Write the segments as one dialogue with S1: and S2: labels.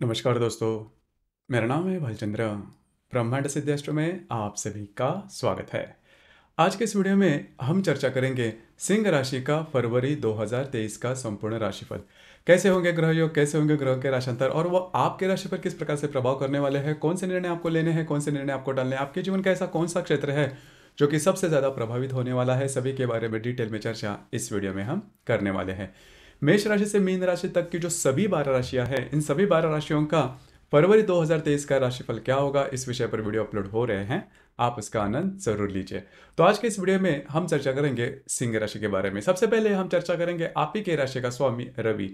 S1: नमस्कार दोस्तों, मेरा नाम है भालचंद्र। ब्रह्मांड सिद्धेश्वर में आप सभी का स्वागत है। आज के इस वीडियो में हम चर्चा करेंगे सिंह राशि का फरवरी 2023 का संपूर्ण राशिफल। कैसे होंगे ग्रह योग, कैसे होंगे ग्रह के राशांतर और वो आपके राशि पर किस प्रकार से प्रभाव करने वाले हैं, कौन से निर्णय आपको लेने हैं, कौन से निर्णय आपको डालने हैं, आपके जीवन का ऐसा कौन सा क्षेत्र है जो कि सबसे ज़्यादा प्रभावित होने वाला है, सभी के बारे में डिटेल में चर्चा इस वीडियो में हम करने वाले हैं। मेष राशि से मीन राशि तक की जो सभी 12 राशियां हैं, इन सभी 12 राशियों का फरवरी 2023 का राशिफल क्या होगा, इस विषय पर वीडियो अपलोड हो रहे हैं। आप इसका आनंद जरूर लीजिए। तो आज के इस वीडियो में हम चर्चा करेंगे सिंह राशि के बारे में। सबसे पहले हम चर्चा करेंगे आप ही के राशि का स्वामी रवि।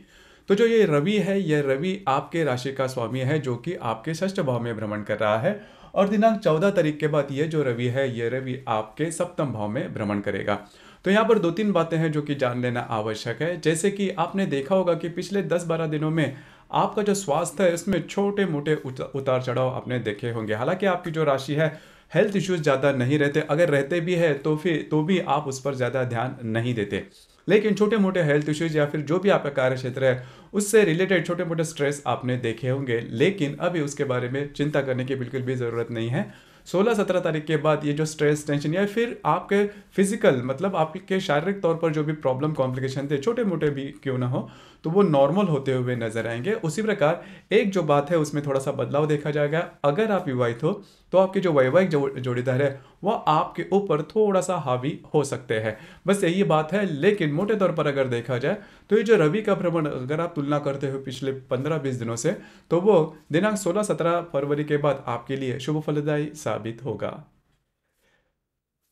S1: तो जो ये रवि है, ये रवि आपके राशि का स्वामी है, जो कि आपके षष्ठ भाव में भ्रमण कर रहा है। और दिनांक 14 तारीख के बाद ये जो रवि है, ये रवि आपके सप्तम भाव में भ्रमण करेगा। तो यहाँ पर दो तीन बातें हैं जो कि जान लेना आवश्यक है। जैसे कि आपने देखा होगा कि पिछले 10-12 दिनों में आपका जो स्वास्थ्य है, इसमें छोटे मोटे उतार चढ़ाव आपने देखे होंगे। हालांकि आपकी जो राशि है, हेल्थ इश्यूज ज़्यादा नहीं रहते, अगर रहते भी है तो भी आप उस पर ज़्यादा ध्यान नहीं देते। लेकिन छोटे मोटे हेल्थ इश्यूज या फिर जो भी आपका कार्य क्षेत्र है, उससे रिलेटेड छोटे मोटे स्ट्रेस आपने देखे होंगे। लेकिन अभी उसके बारे में चिंता करने की बिल्कुल भी ज़रूरत नहीं है। 16-17 तारीख के बाद ये जो स्ट्रेस, टेंशन या फिर आपके फिजिकल मतलब आपके शारीरिक तौर पर जो भी प्रॉब्लम, कॉम्प्लिकेशन थे, छोटे मोटे भी क्यों ना हो, तो वो नॉर्मल होते हुए नजर आएंगे। उसी प्रकार एक जो बात है, उसमें थोड़ा सा बदलाव देखा जाएगा। अगर आप विवाहित हो तो आपके जो वैवाहिक जोड़ीदार है, वह आपके ऊपर थोड़ा सा हावी हो सकते हैं, बस यही बात है। लेकिन मोटे तौर पर अगर देखा जाए तो ये जो रवि का भ्रमण, अगर आप तुलना करते हो पिछले 15-20 दिनों से, तो वो दिनांक 16-17 फरवरी के बाद आपके लिए शुभ फलदायी साबित होगा।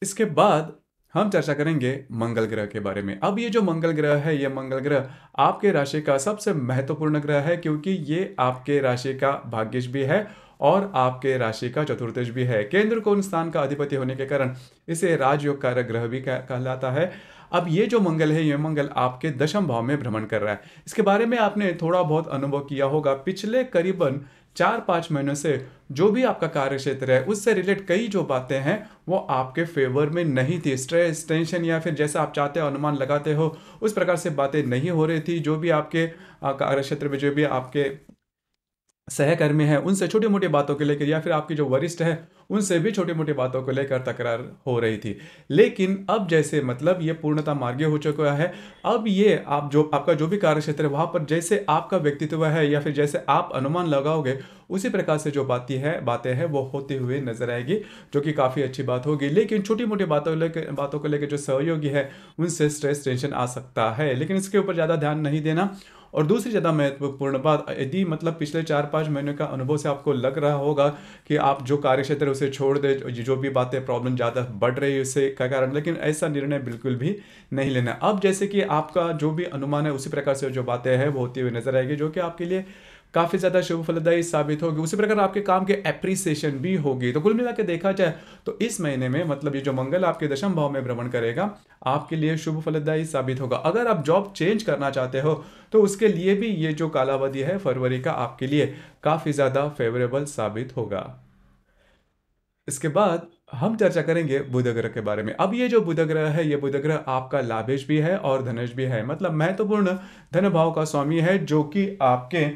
S1: इसके बाद हम चर्चा करेंगे मंगल ग्रह के बारे में। अब ये जो मंगल ग्रह है, ये मंगल ग्रह आपके राशि का सबसे महत्वपूर्ण ग्रह है, क्योंकि ये आपके राशि का भाग्यश भी है और आपके राशि का चतुर्थश भी है। केंद्र कोण स्थान का अधिपति होने के कारण इसे राजयोग कारक ग्रह भी कहलाता है। अब ये जो मंगल है, ये मंगल आपके दशम भाव में भ्रमण कर रहा है। इसके बारे में आपने थोड़ा बहुत अनुभव किया होगा। पिछले करीबन 4-5 महीनों से जो भी आपका कार्य क्षेत्र है, उससे रिलेट कई जो बातें हैं वो आपके फेवर में नहीं थी। स्ट्रेस, टेंशन या फिर जैसा आप चाहते हो, अनुमान लगाते हो, उस प्रकार से बातें नहीं हो रही थी। जो भी आपके कार्य क्षेत्र में जो भी आपके सहकर्मी हैं, उनसे छोटी मोटी बातों को लेकर या फिर आपके जो वरिष्ठ हैं, उनसे भी छोटी मोटी बातों को लेकर तकरार हो रही थी। लेकिन अब जैसे मतलब ये पूर्णतः मार्गीय हो चुका है। अब ये आप जो आपका जो भी कार्य क्षेत्र है, वहाँ पर जैसे आपका व्यक्तित्व है या फिर जैसे आप अनुमान लगाओगे, उसी प्रकार से जो बातें हैं वो होते हुए नजर आएगी, जो कि काफ़ी अच्छी बात होगी। लेकिन छोटी मोटी बातों को लेकर जो सहयोगी है, उनसे स्ट्रेस, टेंशन आ सकता है, लेकिन इसके ऊपर ज़्यादा ध्यान नहीं देना। और दूसरी ज़्यादा महत्वपूर्ण बात, यदि मतलब पिछले 4-5 महीने का अनुभव से आपको लग रहा होगा कि आप जो कार्य क्षेत्र है उसे छोड़ दे, जो भी बातें प्रॉब्लम ज़्यादा बढ़ रही है उससे का कारण, लेकिन ऐसा निर्णय बिल्कुल भी नहीं लेना। अब जैसे कि आपका जो भी अनुमान है, उसी प्रकार से जो बातें हैं वो होती हुई नजर आएगी, जो कि आपके लिए काफ़ी ज़्यादा शुभ फलदायी साबित होगी। उसी प्रकार आपके काम के एप्रिसिएशन भी होगी। तो कुल मिला के देखा जाए तो इस महीने में मतलब ये जो मंगल आपके दशम भाव में भ्रमण करेगा, आपके लिए शुभ फलदायी साबित होगा। अगर आप जॉब चेंज करना चाहते हो तो उसके लिए भी ये जो कालावधि है फरवरी का, आपके लिए काफ़ी ज़्यादा फेवरेबल साबित होगा। इसके बाद हम चर्चा करेंगे बुध ग्रह के बारे में। अब ये जो बुध ग्रह है, ये बुध ग्रह आपका लाभेश भी है और धनेश भी है, मतलब महत्वपूर्ण धन भाव का स्वामी है, जो कि आपके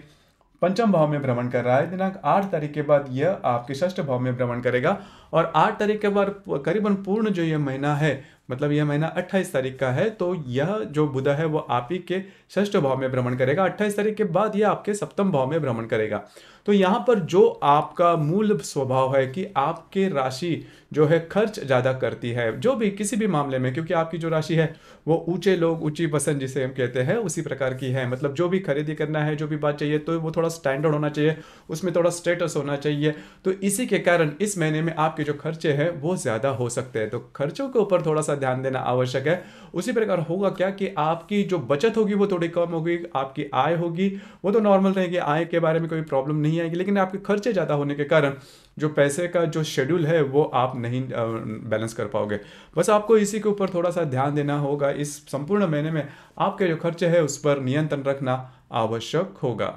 S1: पंचम भाव में भ्रमण कर रहा है। दिनांक 8 तारीख के बाद यह आपके षष्ठ भाव में भ्रमण करेगा और 8 तारीख के बाद करीबन पूर्ण जो यह महीना है, मतलब यह महीना 28 तारीख का है, तो यह जो बुध है वो आप ही के षष्ठ भाव में भ्रमण करेगा। 28 तारीख के बाद यह आपके सप्तम भाव में भ्रमण करेगा। तो यहाँ पर जो आपका मूल स्वभाव है कि आपके राशि जो है खर्च ज़्यादा करती है, जो भी किसी भी मामले में, क्योंकि आपकी जो राशि है वो ऊंचे लोग ऊंची पसंद जिसे हम कहते हैं, उसी प्रकार की है। मतलब जो भी खरीदी करना है, जो भी बात चाहिए, तो वो थोड़ा स्टैंडर्ड होना चाहिए, उसमें थोड़ा स्टेटस होना चाहिए। तो इसी के कारण इस महीने में आपके जो खर्चे हैं वो ज़्यादा हो सकते हैं, तो खर्चों के ऊपर थोड़ा सा ध्यान देना आवश्यक है। उसी प्रकार होगा क्या कि आपकी जो बचत होगी वो थोड़ी कम होगी, आपकी आय होगी वो तो नॉर्मल रहेगी, आय के बारे में कोई प्रॉब्लम नहीं आएगी। लेकिन आपके खर्चे ज़्यादा होने के कारण जो पैसे का जो शेड्यूल है वो आप नहीं बैलेंस कर पाओगे। बस आपको इसी के ऊपर थोड़ा सा ध्यान देना होगा। इस संपूर्ण महीने में आपके जो खर्चे हैं उस पर नियंत्रण रखना आवश्यक होगा।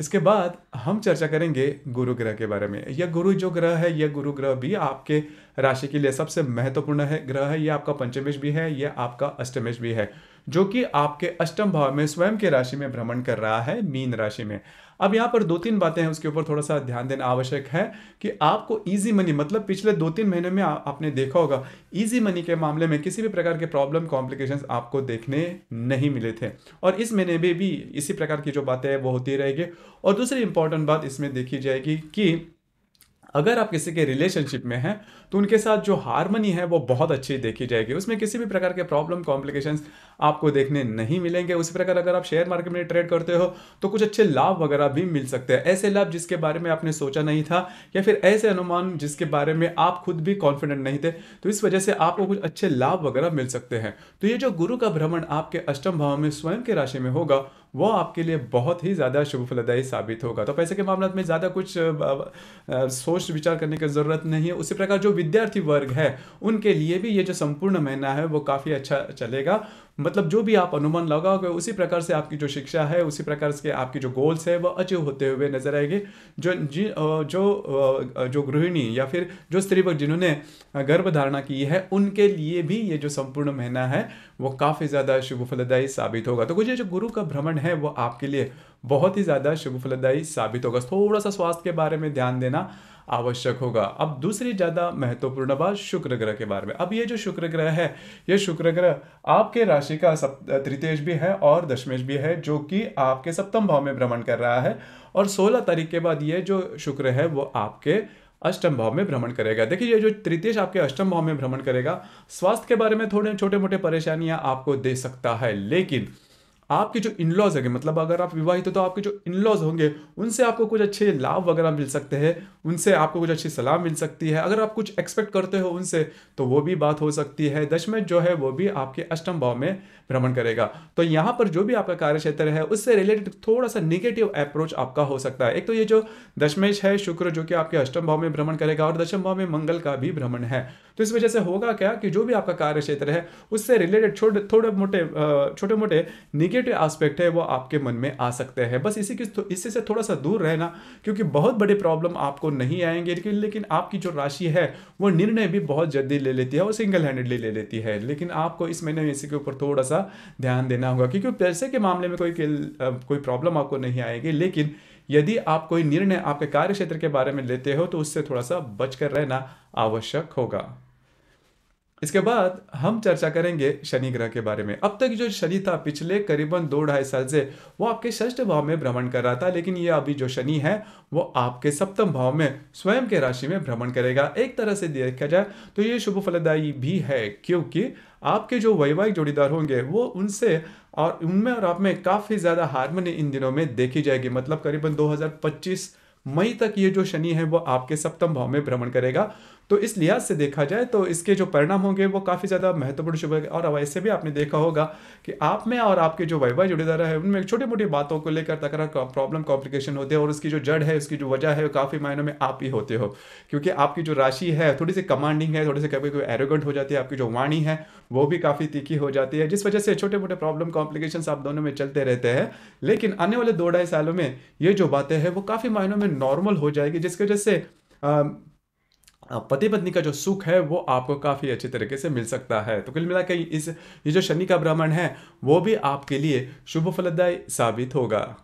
S1: इसके बाद हम चर्चा करेंगे गुरु ग्रह के बारे में। यह गुरु जो ग्रह है, यह गुरु ग्रह भी आपके राशि के लिए सबसे महत्वपूर्ण है ग्रह है। यह आपका पंचमेश भी है, यह आपका अष्टमेश भी है। जो कि आपके अष्टम भाव में स्वयं के राशि में भ्रमण कर रहा है, मीन राशि में। अब यहाँ पर 2-3 बातें हैं, उसके ऊपर थोड़ा सा ध्यान देना आवश्यक है कि आपको ईजी मनी, मतलब पिछले 2-3 महीने में आपने देखा होगा ईजी मनी के मामले में किसी भी प्रकार के प्रॉब्लम कॉम्प्लिकेशंस आपको देखने नहीं मिले थे, और इस महीने में भी इसी प्रकार की जो बातें हैं वो होती रहेगी। और दूसरी इंपॉर्टेंट बात इसमें देखी जाएगी कि अगर आप किसी के रिलेशनशिप में हैं तो उनके साथ जो हार्मनी है वो बहुत अच्छी देखी जाएगी, उसमें किसी भी प्रकार के प्रॉब्लम कॉम्प्लिकेशंस आपको देखने नहीं मिलेंगे। उसी प्रकार अगर आप शेयर मार्केट में ट्रेड करते हो तो कुछ अच्छे लाभ वगैरह भी मिल सकते हैं, ऐसे लाभ जिसके बारे में आपने सोचा नहीं था, या फिर ऐसे अनुमान जिसके बारे में आप खुद भी कॉन्फिडेंट नहीं थे, तो इस वजह से आपको कुछ अच्छे लाभ वगैरह मिल सकते हैं। तो ये जो गुरु का भ्रमण आपके अष्टम भाव में स्वयं के राशि में होगा वो आपके लिए बहुत ही ज़्यादा शुभ फलदायी साबित होगा। तो पैसे के मामले में ज़्यादा कुछ सोच विचार करने की ज़रूरत नहीं है। उसी प्रकार जो विद्यार्थी वर्ग है उनके लिए भी ये जो संपूर्ण महीना है वो काफ़ी अच्छा चलेगा, मतलब जो भी आप अनुमान लगाओगे उसी प्रकार से आपकी जो शिक्षा है, उसी प्रकार से आपकी जो गोल्स है वो अचीव होते हुए नजर आएंगे। जो गृहिणी या फिर जो स्त्री वर्ग जिन्होंने गर्भ धारणा की है उनके लिए भी ये जो संपूर्ण महीना है वो काफ़ी ज़्यादा शुभ फलदायी साबित होगा। तो कुछ ये जो गुरु का भ्रमण है वो आपके लिए बहुत ही ज़्यादा शुभ फलदायी साबित होगा। थोड़ा सा स्वास्थ्य के बारे में ध्यान देना आवश्यक होगा। अब दूसरी ज़्यादा महत्वपूर्ण बात शुक्र ग्रह के बारे में। अब ये जो शुक्र ग्रह है, ये शुक्र ग्रह आपके राशि का तृतीयेश भी है और दशमेश भी है, जो कि आपके सप्तम भाव में भ्रमण कर रहा है, और 16 तारीख के बाद ये जो शुक्र है वो आपके अष्टम भाव में भ्रमण करेगा। देखिए ये जो तृतीयेश आपके अष्टम भाव में भ्रमण करेगा, स्वास्थ्य के बारे में थोड़े छोटे मोटे परेशानियां आपको दे सकता है, लेकिन आपके जो इनलॉज होंगे, मतलब अगर आप विवाहित हो तो आपके जो इनलॉज होंगे उनसे आपको कुछ अच्छे लाभ वगैरह मिल सकते हैं, उनसे आपको कुछ अच्छी सलाह मिल सकती है। अगर आप कुछ एक्सपेक्ट करते हो उनसे तो वो भी बात हो सकती है। दशमेश जो है वो भी आपके अष्टम भाव में भ्रमण करेगा, तो यहाँ पर जो भी आपका कार्य क्षेत्र है उससे रिलेटेड थोड़ा सा निगेटिव अप्रोच आपका हो सकता है। एक तो ये जो दशमेश है शुक्र जो कि आपके अष्टम भाव में भ्रमण करेगा, और दशम भाव में मंगल का भी भ्रमण है, तो इस वजह से होगा क्या कि जो भी आपका कार्य क्षेत्र है उससे रिलेटेड छोटे मोटे निगेटिव एस्पेक्ट है वो आपके मन में आ सकते हैं। बस इसी से थोड़ा सा दूर रहना, क्योंकि बहुत बड़े प्रॉब्लम आपको नहीं आएंगे, लेकिन आपकी जो राशि है वो निर्णय भी बहुत जल्दी ले लेती है और सिंगल हैंडेडली ले लेती है। लेकिन आपको इस महीने में इसी के ऊपर थोड़ा सा ध्यान देना होगा, क्योंकि पैसे के मामले में कोई प्रॉब्लम आपको नहीं आएगी, लेकिन यदि आप कोई निर्णय आपके कार्य क्षेत्र के बारे में लेते हो तो उससे थोड़ा सा बचकर रहना आवश्यक होगा। इसके बाद हम चर्चा करेंगे शनि ग्रह के बारे में। अब तक जो शनि था पिछले करीबन 2-2.5 साल से वो आपके षष्ठ भाव में भ्रमण कर रहा था, लेकिन ये अभी जो शनि है वो आपके सप्तम भाव में स्वयं के राशि में भ्रमण करेगा। एक तरह से देखा जाए तो ये शुभ फलदायी भी है, क्योंकि आपके जो वैवाहिक जोड़ीदार होंगे वो उनसे और उनमें और आप में काफ़ी ज़्यादा हार्मनी इन दिनों में देखी जाएगी। मतलब करीबन 2025 मई तक ये जो शनि है वो आपके सप्तम भाव में भ्रमण करेगा, तो इस लिहाज से देखा जाए तो इसके जो परिणाम होंगे वो काफ़ी ज़्यादा महत्वपूर्ण शुभ है। और वैसे भी आपने देखा होगा कि आप में और आपके जो वैवाहिक जोड़ीदार है उनमें छोटी मोटी बातों को लेकर तकरार प्रॉब्लम कॉम्प्लिकेशन होते हैं, और उसकी जो जड़ है उसकी जो वजह है वो काफ़ी मायनों में आप ही होते हो, क्योंकि आपकी जो राशि है थोड़ी सी कमांडिंग है, थोड़ी सी कभी कोई एरोगेंट हो जाती है, आपकी जो वाणी है वो भी काफ़ी तीखी हो जाती है, जिस वजह से छोटे मोटे प्रॉब्लम कॉम्प्लिकेशंस आप दोनों में चलते रहते हैं। लेकिन आने वाले 2-2.5 सालों में ये जो बातें हैं वो काफ़ी मायनों में नॉर्मल हो जाएगी, जिसकी वजह से पति पत्नी का जो सुख है वो आपको काफ़ी अच्छे तरीके से मिल सकता है। तो कुल मिलाकर ये जो शनि का भ्रमण है वो भी आपके लिए शुभ फलदायी साबित होगा।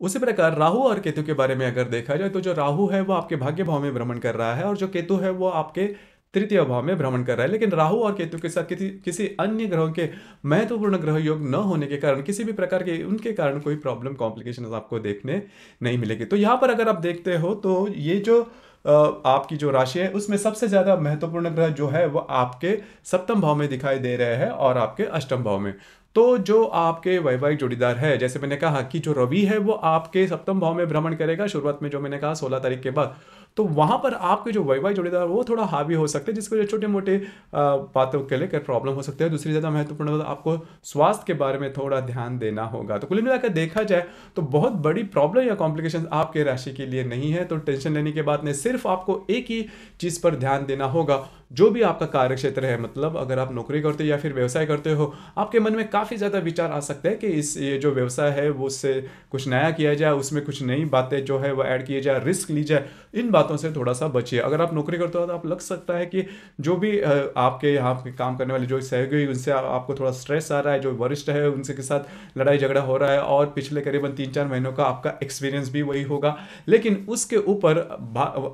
S1: उसी प्रकार राहु और केतु के बारे में अगर देखा जाए तो जो राहु है वो आपके भाग्य भाव में भ्रमण कर रहा है, और जो केतु है वो आपके तृतीय भाव में भ्रमण कर रहा है। लेकिन राहु और केतु के साथ किसी अन्य ग्रहों के महत्वपूर्ण ग्रह योग न होने के कारण किसी भी प्रकार के उनके कारण कोई प्रॉब्लम कॉम्प्लिकेशन आपको देखने नहीं मिलेगी। तो यहाँ पर अगर आप देखते हो तो ये जो आपकी जो राशि है उसमें सबसे ज़्यादा महत्वपूर्ण ग्रह जो है वो आपके सप्तम भाव में दिखाई दे रहे हैं और आपके अष्टम भाव में। तो जो आपके वैवाहिक जोड़ीदार है, जैसे मैंने कहा कि जो रवि है वो आपके सप्तम भाव में भ्रमण करेगा शुरुआत में, जो मैंने कहा 16 तारीख के बाद, तो वहां पर आपके जो वैवाहिक जोड़ीदार वो थोड़ा हावी हो सकते हैं, जिसको जो छोटे मोटे बातों के लेकर प्रॉब्लम हो सकते हैं। दूसरी ज़्यादा महत्वपूर्ण आपको स्वास्थ्य के बारे में थोड़ा ध्यान देना होगा। तो कुल मिलाकर देखा जाए तो बहुत बड़ी प्रॉब्लम या कॉम्प्लिकेशन आपके राशि के लिए नहीं है, तो टेंशन लेने की बात नहीं। सिर्फ आपको एक ही चीज़ पर ध्यान देना होगा, जो भी आपका कार्य क्षेत्र है, मतलब अगर आप नौकरी करते हो या फिर व्यवसाय करते हो, आपके मन में काफ़ी ज़्यादा विचार आ सकते हैं कि ये जो व्यवसाय है वो उससे कुछ नया किया जाए, उसमें कुछ नई बातें जो है वो ऐड किए जाए, रिस्क ली जाए। इन बातों से थोड़ा सा बचिए। अगर आप नौकरी करते हो तो आप लग सकता है कि जो भी आपके यहाँ पे काम करने वाले जो सहयोगी उनसे आपको थोड़ा स्ट्रेस आ रहा है, जो वरिष्ठ है उनसे के साथ लड़ाई झगड़ा हो रहा है, और पिछले करीबन 3-4 महीनों का आपका एक्सपीरियंस भी वही होगा। लेकिन उसके ऊपर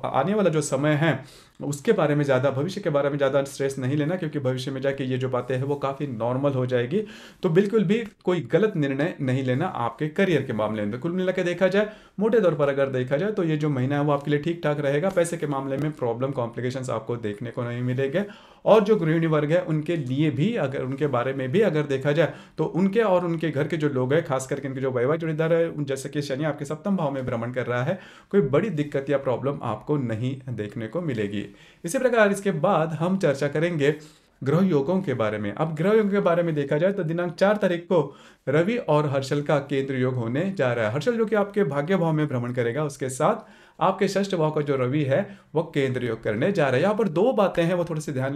S1: आने वाला जो समय है उसके बारे में ज़्यादा, भविष्य के बारे में ज़्यादा स्ट्रेस नहीं लेना, क्योंकि भविष्य में जाके ये जो बातें हैं वो काफ़ी नॉर्मल हो जाएगी। तो बिल्कुल भी कोई गलत निर्णय नहीं लेना आपके करियर के मामले में। कुल मिला के देखा जाए, मोटे तौर पर अगर देखा जाए तो ये जो महीना है वो आपके लिए ठीक ठाक रहेगा। पैसे के मामले में प्रॉब्लम कॉम्प्लिकेशंस आपको देखने को नहीं मिलेंगे। और जो गृहिणी वर्ग है उनके लिए भी, अगर उनके बारे में भी अगर देखा जाए तो उनके और उनके घर के जो लोग हैं, खास करके इनके जो वैवाहिक जोड़ीदार है, जैसे कि शनि आपके सप्तम भाव में भ्रमण कर रहा है, कोई बड़ी दिक्कत या प्रॉब्लम आपको नहीं देखने को मिलेगी। इसी प्रकार इसके बाद हम चर्चा करेंगे ग्रह योगों के बारे में। अब ग्रह योगों के बारे में देखा जाए तो दिनांक 4 तारीख को रवि और हर्षल का केंद्र योग होने जा रहा है। हर्षल जो कि आपके भाग्य भाव में भ्रमण करेगा, उसके साथ आपके षष्ठ भाव का जो रवि है वो केंद्र योग करने जा रहा है। यहाँ पर दो बातें हैं वो थोड़ी सी ध्यान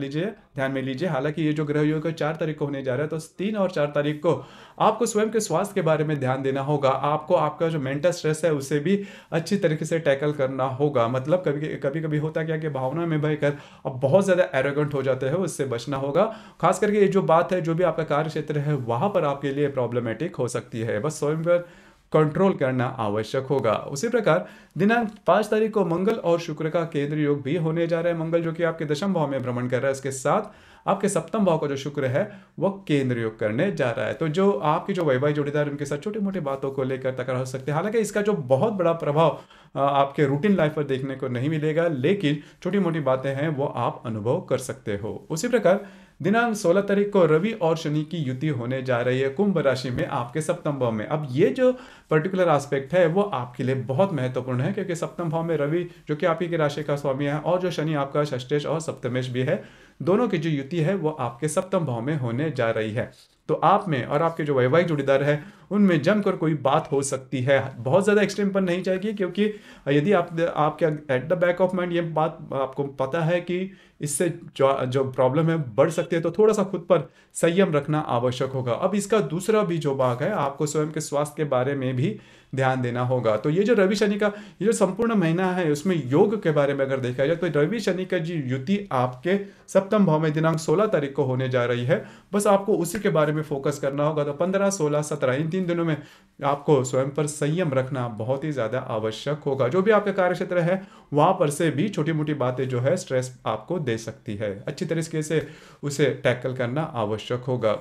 S1: में लीजिए। हालांकि ये जो ग्रह योग 4 तारीख को होने जा रहा है, तो 3 और 4 तारीख को आपको स्वयं के स्वास्थ्य के बारे में ध्यान देना होगा। आपको आपका जो मेंटल स्ट्रेस है उसे भी अच्छी तरीके से टैकल करना होगा। मतलब कभी कभी होता क्या कि भावना में बहकर अब बहुत ज़्यादा एरोगेंट हो जाते हैं, उससे बचना होगा। खास करके ये जो बात है, जो भी आपका कार्य क्षेत्र है वहां पर आपके लिए प्रॉब्लमेटिक हो सकती है, बस स्वयं पर कंट्रोल करना आवश्यक होगा। उसी प्रकार दिनांक 5 तारीख को मंगल और शुक्र का केंद्र योग भी होने जा रहा है। मंगल जो कि आपके दशम भाव में भ्रमण कर रहा है, उसके साथ आपके सप्तम भाव का जो शुक्र है वह केंद्र योग करने जा रहा है। तो जो आपकी जो वैवाहिक जोड़ीदार उनके साथ छोटी मोटी बातों को लेकर तकरार हो सकते हैं। हालांकि इसका जो बहुत बड़ा प्रभाव आपके रूटीन लाइफ पर देखने को नहीं मिलेगा, लेकिन छोटी मोटी बातें हैं वो आप अनुभव कर सकते हो। उसी प्रकार दिनांक 16 तारीख को रवि और शनि की युति होने जा रही है कुंभ राशि में आपके सप्तम भाव में। अब ये जो पर्टिकुलर एस्पेक्ट है वो आपके लिए बहुत महत्वपूर्ण है, क्योंकि सप्तम भाव में रवि जो कि आप ही की राशि का स्वामी है, और जो शनि आपका षष्ठेश और सप्तमेश भी है, दोनों की जो युति है वो आपके सप्तम भाव में होने जा रही है। तो आप में और आपके जो वैवाहिक जोड़ीदार है उनमें जमकर कोई बात हो सकती है। बहुत ज़्यादा एक्सट्रीम पर नहीं जाएगी, क्योंकि यदि आपके at the back of mind ये बात आपको पता है कि इससे जो प्रॉब्लम है बढ़ सकती है, तो थोड़ा सा खुद पर संयम रखना आवश्यक होगा। अब इसका दूसरा भी जो भाग है, आपको स्वयं के स्वास्थ्य के बारे में भी ध्यान देना होगा। तो ये जो रवि शनि का ये जो संपूर्ण महीना है उसमें योग के बारे में अगर देखा जाए तो रवि शनि का जी युति आपके सप्तम भाव में दिनांक 16 तारीख को होने जा रही है। बस आपको उसी के बारे में फोकस करना होगा। तो 15, 16, 17 इन 3 दिनों में आपको स्वयं पर संयम रखना बहुत ही ज़्यादा आवश्यक होगा। जो भी आपका कार्य क्षेत्र है वहाँ पर से भी छोटी मोटी बातें जो है स्ट्रेस आपको दे सकती है, अच्छी तरीके से उसे टैकल करना आवश्यक होगा।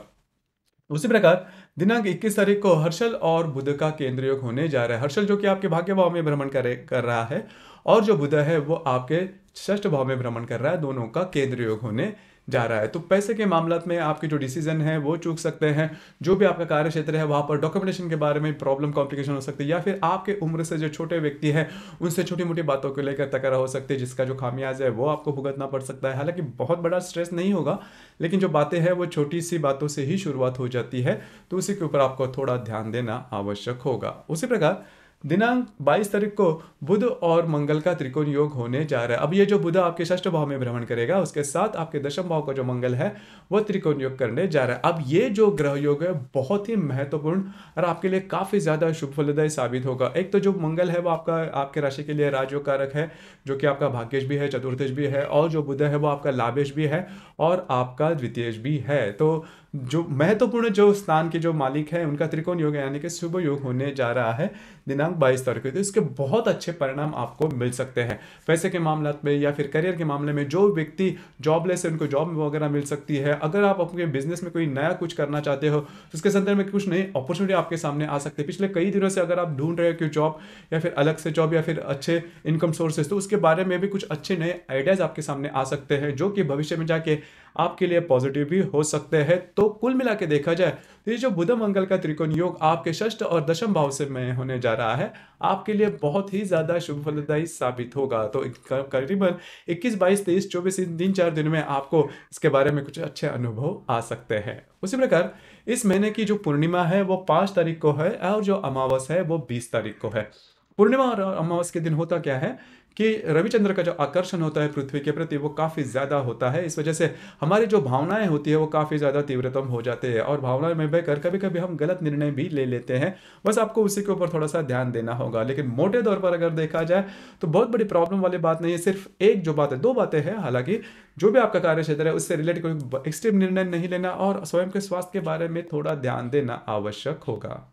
S1: उसी प्रकार दिनांक 21 तारीख को हर्षल और बुध का केंद्र योग होने जा रहा है। हर्षल जो कि आपके भाग्य भाव में भ्रमण कर रहा है, और जो बुध है वो आपके षष्ठ भाव में भ्रमण कर रहा है, दोनों का केंद्र योग होने जा रहा है। तो पैसे के मामला में आपके जो डिसीजन है वो चूक सकते हैं। जो भी आपका कार्य क्षेत्र है वहाँ पर डॉक्यूमेंटेशन के बारे में प्रॉब्लम कॉम्प्लिकेशन हो सकती है, या फिर आपके उम्र से जो छोटे व्यक्ति हैं उनसे छोटी मोटी बातों को लेकर तकरार हो सकती है, जिसका जो खामियाज है वो आपको भुगतना पड़ सकता है। हालांकि बहुत बड़ा स्ट्रेस नहीं होगा, लेकिन जो बातें हैं वो छोटी सी बातों से ही शुरुआत हो जाती है, तो उसी के ऊपर आपको थोड़ा ध्यान देना आवश्यक होगा। उसी प्रकार दिनांक 22 तारीख को बुध और मंगल का त्रिकोण योग होने जा रहा है। अब ये जो बुध आपके षष्ठ भाव में भ्रमण करेगा, उसके साथ आपके दशम भाव का जो मंगल है वह त्रिकोण योग करने जा रहा है। अब ये जो ग्रह योग है बहुत ही महत्वपूर्ण और आपके लिए काफी ज्यादा शुभ फलदायी साबित होगा। एक तो जो मंगल है वो आपके राशि के लिए राजयोग कारक है, जो कि आपका भाग्येश भी है, चतुर्थेश भी है, और जो बुध है वो आपका लाभेश भी है और आपका द्वितीयेश भी है। तो जो महत्वपूर्ण जो स्थान के जो मालिक है उनका त्रिकोण योग यानी कि शुभ योग होने जा रहा है दिनांक 22 तारीख को। तो इसके बहुत अच्छे परिणाम आपको मिल सकते हैं पैसे के मामले में या फिर करियर के मामले में। जो व्यक्ति जॉबलेस है उनको जॉब वगैरह मिल सकती है। अगर आप अपने बिजनेस में कोई नया कुछ करना चाहते हो तो उसके संदर्भ में कुछ नई अपॉर्चुनिटी आपके सामने आ सकती है। पिछले कई दिनों से अगर आप ढूंढ रहे हो कि जॉब या फिर अलग से जॉब या फिर अच्छे इनकम सोर्सेस, तो उसके बारे में भी कुछ अच्छे नए आइडियाज आपके सामने आ सकते हैं, जो कि भविष्य में जाके आपके लिए पॉजिटिव भी हो सकते हैं। तो कुल मिला के देखा जाए तो ये जो बुध मंगल का त्रिकोण योग आपके षष्ठ और दशम भाव से में होने जा रहा है, आपके लिए बहुत ही ज्यादा शुभ फलदायी साबित होगा। तो करीबन 21, 22, 23, 24 इन 3-4 दिन में आपको इसके बारे में कुछ अच्छे अनुभव आ सकते हैं। उसी प्रकार इस महीने की जो पूर्णिमा है वो 5 तारीख को है और जो अमावस है वो 20 तारीख को है। पूर्णिमा और अमावस के दिन होता क्या है कि रविचंद्र का जो आकर्षण होता है पृथ्वी के प्रति वो काफ़ी ज़्यादा होता है। इस वजह से हमारी जो भावनाएं होती है वो काफ़ी ज़्यादा तीव्रतम हो जाते हैं और भावनाएं में बहकर कभी कभी हम गलत निर्णय भी ले लेते हैं। बस आपको उसी के ऊपर थोड़ा सा ध्यान देना होगा। लेकिन मोटे तौर पर अगर देखा जाए तो बहुत बड़ी प्रॉब्लम वाली बात नहीं है। सिर्फ एक जो बात है, दो बातें हैं हालांकि, जो भी आपका कार्य क्षेत्र है उससे रिलेटेड कोई एक्सट्रीम निर्णय नहीं लेना और स्वयं के स्वास्थ्य के बारे में थोड़ा ध्यान देना आवश्यक होगा।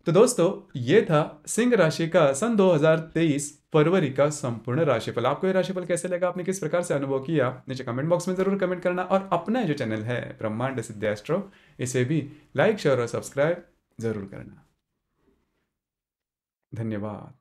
S1: तो दोस्तों, ये था सिंह राशि का सन 2023 फरवरी का संपूर्ण राशिफल। आपको ये राशिफल कैसे लगा, आपने किस प्रकार से अनुभव किया, नीचे कमेंट बॉक्स में जरूर कमेंट करना। और अपना जो चैनल है ब्रह्मांड सिद्ध एस्ट्रो, इसे भी लाइक शेयर और सब्सक्राइब जरूर करना। धन्यवाद।